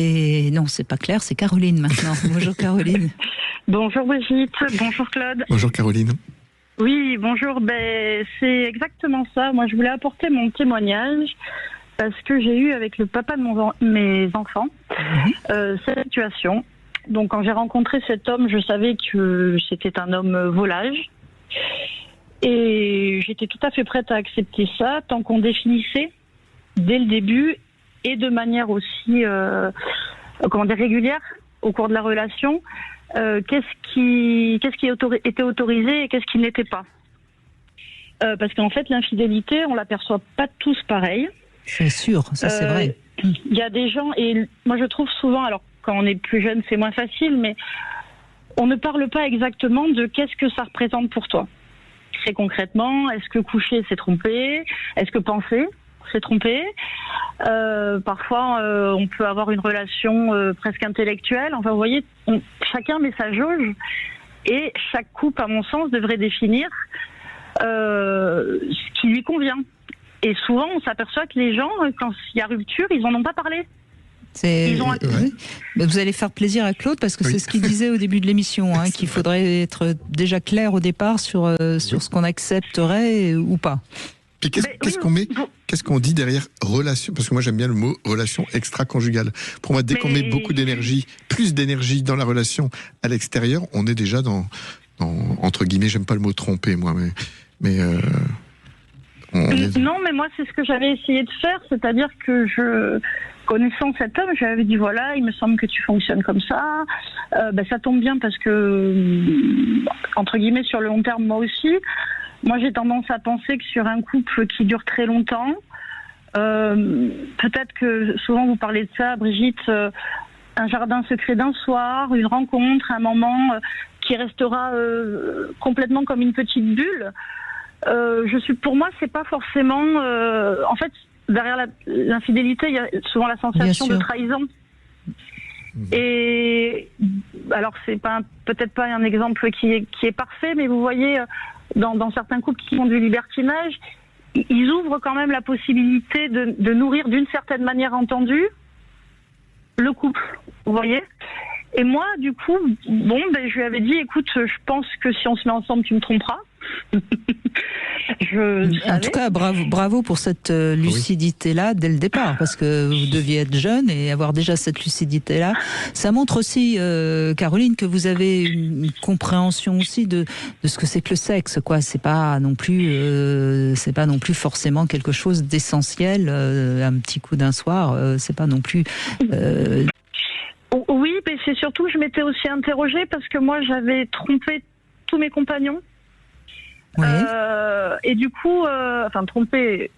Et non, c'est pas Claire, c'est Caroline maintenant. Bonjour Caroline. Bonjour Brigitte, bonjour Claude. Bonjour Caroline. Oui, bonjour, c'est exactement ça. Moi, je voulais apporter mon témoignage parce que j'ai eu avec le papa de mes enfants cette situation. Donc, quand j'ai rencontré cet homme, je savais que c'était un homme volage. Et j'étais tout à fait prête à accepter ça tant qu'on définissait dès le début et de manière aussi régulière au cours de la relation qu'est-ce qui était autorisé et qu'est-ce qui n'était pas. Parce qu'en fait, l'infidélité, on l'aperçoit pas tous pareil. C'est sûr, ça c'est vrai. Il y a des gens, et moi je trouve souvent, alors quand on est plus jeune c'est moins facile, mais on ne parle pas exactement de qu'est-ce que ça représente pour toi. Très concrètement, est-ce que coucher c'est tromper? Est-ce que penser c'est tromper? Parfois on peut avoir une relation presque intellectuelle. Enfin vous voyez, chacun met sa jauge et chaque couple, à mon sens, devrait définir ce qui lui convient. Et souvent on s'aperçoit que les gens, quand il y a rupture, ils en ont pas parlé. Vous allez faire plaisir à Claude parce que c'est ce qu'il disait au début de l'émission, qu'il faudrait être déjà clair au départ sur ce qu'on accepterait ou pas. Puis qu'est-ce qu'on dit derrière relation? Parce que moi j'aime bien le mot relation extra-conjugale. Pour moi, dès qu'on met beaucoup d'énergie, plus d'énergie dans la relation à l'extérieur, on est déjà dans entre guillemets, j'aime pas le mot tromper moi, mais non, mais moi c'est ce que j'avais essayé de faire, c'est-à-dire que connaissant cet homme, j'avais dit voilà, il me semble que tu fonctionnes comme ça. Ça tombe bien parce que entre guillemets sur le long terme, moi aussi. Moi, j'ai tendance à penser que sur un couple qui dure très longtemps, peut-être que souvent vous parlez de ça, Brigitte, un jardin secret d'un soir, une rencontre, un moment qui restera complètement comme une petite bulle. Pour moi, c'est pas forcément. En fait, derrière l'infidélité, il y a souvent la sensation de trahison. Et alors, c'est peut-être pas un exemple qui est parfait, mais vous voyez. Dans certains couples qui font du libertinage, ils ouvrent quand même la possibilité de nourrir d'une certaine manière entendue le couple, vous voyez. Et moi, du coup, je lui avais dit, écoute, je pense que si on se met ensemble, tu me tromperas. En tout cas, bravo pour cette lucidité-là dès le départ, parce que vous deviez être jeune et avoir déjà cette lucidité-là. Ça montre aussi, Caroline, que vous avez une compréhension aussi de ce que c'est que le sexe, quoi. C'est pas non plus forcément quelque chose d'essentiel. Un petit coup d'un soir, c'est pas non plus. Oui, mais c'est surtout que je m'étais aussi interrogée parce que moi, j'avais trompé tous mes compagnons. Oui. Et du coup,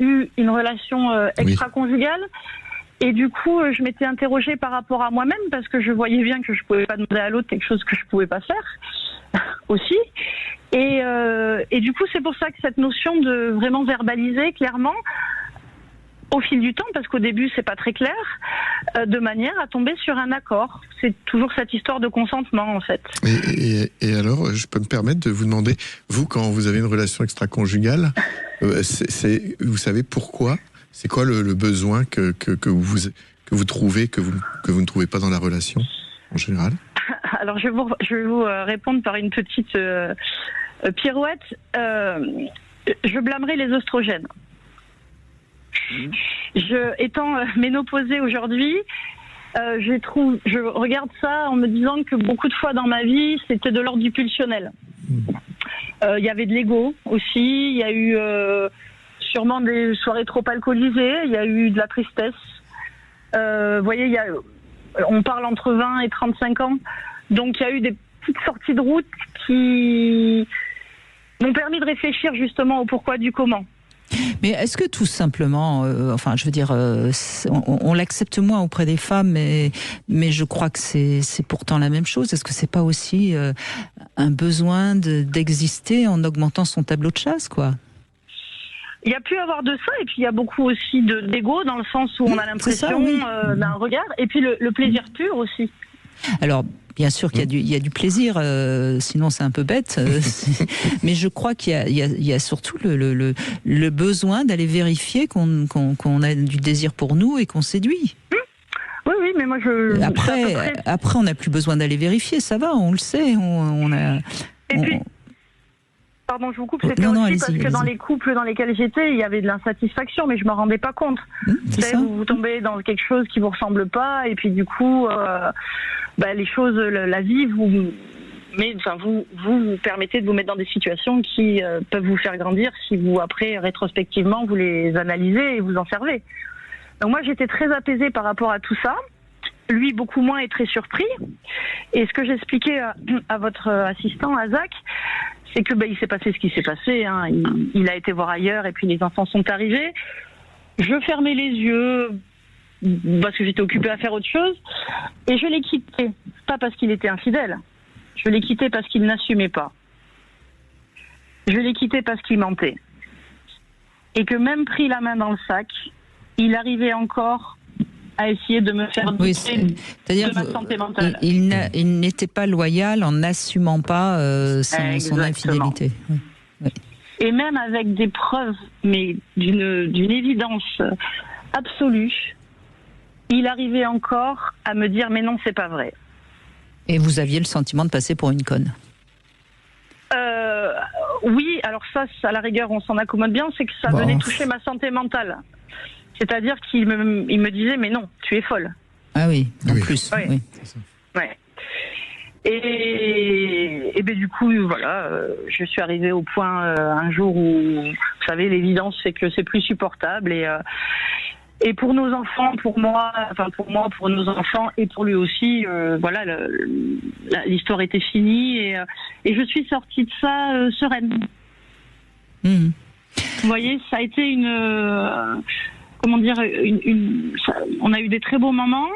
eu une relation extra-conjugale. Et du coup, je m'étais interrogée par rapport à moi-même parce que je voyais bien que je pouvais pas demander à l'autre quelque chose que je pouvais pas faire aussi. Et du coup, c'est pour ça que cette notion de vraiment verbaliser clairement, au fil du temps, parce qu'au début c'est pas très clair, de manière à tomber sur un accord. C'est toujours cette histoire de consentement en fait. Et alors, je peux me permettre de vous demander, vous quand vous avez une relation extra-conjugale, vous savez pourquoi? C'est quoi le besoin que vous trouvez que vous ne trouvez pas dans la relation en général? Alors je vais vous répondre par une petite pirouette. Je blâmerai les oestrogènes. Étant ménopausée aujourd'hui, je regarde ça en me disant que beaucoup de fois dans ma vie, c'était de l'ordre du pulsionnel. Il y avait de l'ego aussi, il y a eu sûrement des soirées trop alcoolisées, il y a eu de la tristesse. Vous voyez, on parle entre 20 et 35 ans, donc il y a eu des petites sorties de route qui m'ont permis de réfléchir justement au pourquoi du comment. Mais est-ce que tout simplement, on l'accepte moins auprès des femmes, mais je crois que c'est pourtant la même chose. Est-ce que c'est pas aussi un besoin d'exister en augmentant son tableau de chasse, quoi? Il y a pu avoir de ça, et puis il y a beaucoup aussi d'ego, dans le sens où on a l'impression d'un regard, et puis le plaisir pur aussi. Alors, bien sûr qu'il y a du plaisir, sinon c'est un peu bête, mais je crois qu'il y a surtout le besoin d'aller vérifier qu'on a du désir pour nous et qu'on séduit. Oui, mais moi Après, on n'a plus besoin d'aller vérifier, ça va, on le sait. Puis, pardon, je vous coupe, c'était aussi parce que dans les couples dans lesquels j'étais, il y avait de l'insatisfaction, mais je me rendais pas compte. Vous tombez dans quelque chose qui vous ressemble pas, et puis du coup, les choses, la vie vous permettez de vous mettre dans des situations qui peuvent vous faire grandir si vous, après, rétrospectivement, vous les analysez et vous en servez. Donc moi, j'étais très apaisée par rapport à tout ça. Lui, beaucoup moins, et très surpris. Et ce que j'expliquais à votre assistant, à Zach, c'est que il s'est passé ce qui s'est passé. Hein. Il a été voir ailleurs, et puis les enfants sont arrivés. Je fermais les yeux parce que j'étais occupée à faire autre chose, et je l'ai quitté. Pas parce qu'il était infidèle. Je l'ai quitté parce qu'il n'assumait pas. Je l'ai quitté parce qu'il mentait. Et que même pris la main dans le sac, il arrivait encore à essayer de me faire douter de ma santé mentale. Il n'était pas loyal en n'assumant pas son infidélité. Oui. Et même avec des preuves, mais d'une évidence absolue, il arrivait encore à me dire « mais non, c'est pas vrai ». Et vous aviez le sentiment de passer pour une conne? Oui, alors ça, à la rigueur, on s'en accommode bien, c'est que ça venait toucher ma santé mentale. C'est-à-dire qu'il me disait, mais non, tu es folle. Ah oui, en plus. Oui. Oui. Ouais. Et du coup, voilà, je suis arrivée au point un jour où, vous savez, l'évidence, c'est que c'est plus supportable. Et pour nos enfants, pour nos enfants et pour lui aussi, voilà, l'histoire était finie et je suis sortie de ça sereine. Vous voyez, ça a été on a eu des très beaux moments.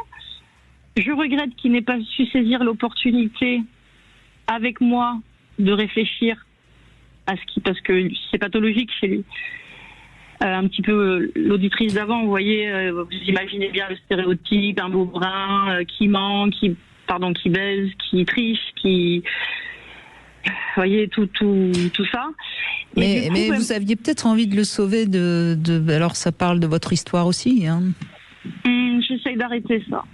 Je regrette qu'il n'ait pas su saisir l'opportunité avec moi de réfléchir à parce que c'est pathologique chez lui. Un petit peu l'auditrice d'avant, vous voyez, vous imaginez bien le stéréotype, un beau brun qui ment, qui baise, qui triche, qui... Vous voyez, tout ça. Mais vous aviez peut-être envie de le sauver alors ça parle de votre histoire aussi, hein. J'essaye d'arrêter ça.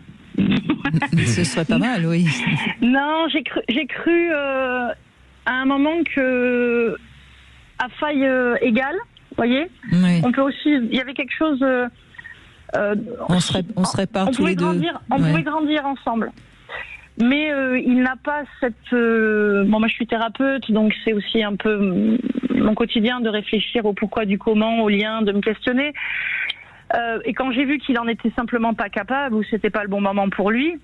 Ce serait pas mal, oui. Non, j'ai cru à un moment que à faille égale, vous voyez, oui. On peut aussi, il y avait quelque chose. On se répare tous les deux. On pouvait grandir ensemble. Mais il n'a pas cette... moi je suis thérapeute, donc c'est aussi un peu mon quotidien de réfléchir au pourquoi du comment, au lien, de me questionner. Et quand j'ai vu qu'il en était simplement pas capable, ou c'était pas le bon moment pour lui,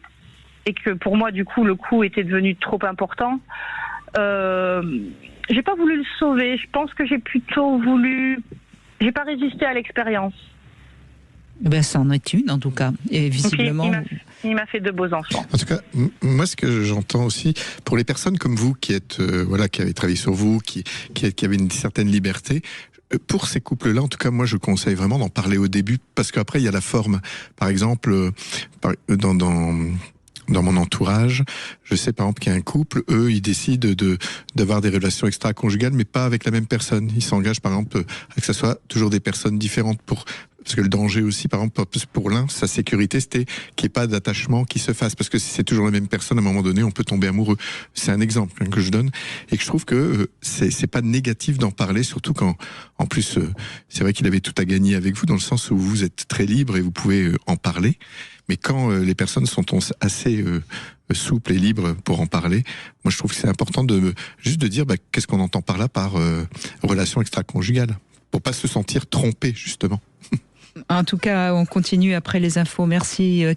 et que pour moi du coup le coup était devenu trop important, j'ai pas voulu le sauver. Je pense que j'ai plutôt voulu... J'ai pas résisté à l'expérience. Ben, ça en est une, en tout cas. Et visiblement... Il m'a fait de beaux enfants. En tout cas, moi, ce que j'entends aussi, pour les personnes comme vous, qui êtes, qui avez travaillé sur vous, qui avez une certaine liberté, pour ces couples-là, en tout cas, moi, je conseille vraiment d'en parler au début, parce qu'après, il y a la forme. Par exemple, dans mon entourage, je sais par exemple qu'il y a un couple, eux, ils décident d'avoir des relations extra-conjugales, mais pas avec la même personne. Ils s'engagent par exemple à que ce soit toujours des personnes différentes parce que le danger aussi, par exemple, pour l'un, sa sécurité, c'était qu'il n'y ait pas d'attachement qui se fasse. Parce que si c'est toujours la même personne, à un moment donné, on peut tomber amoureux. C'est un exemple que je donne. Et que je trouve que c'est pas négatif d'en parler, surtout quand, en plus, c'est vrai qu'il avait tout à gagner avec vous, dans le sens où vous êtes très libre et vous pouvez en parler. Mais quand les personnes sont assez souples et libres pour en parler, moi je trouve que c'est important juste de dire qu'est-ce qu'on entend par là par relation extra-conjugale, pour pas se sentir trompé, justement. En tout cas, on continue après les infos. Merci Caroline.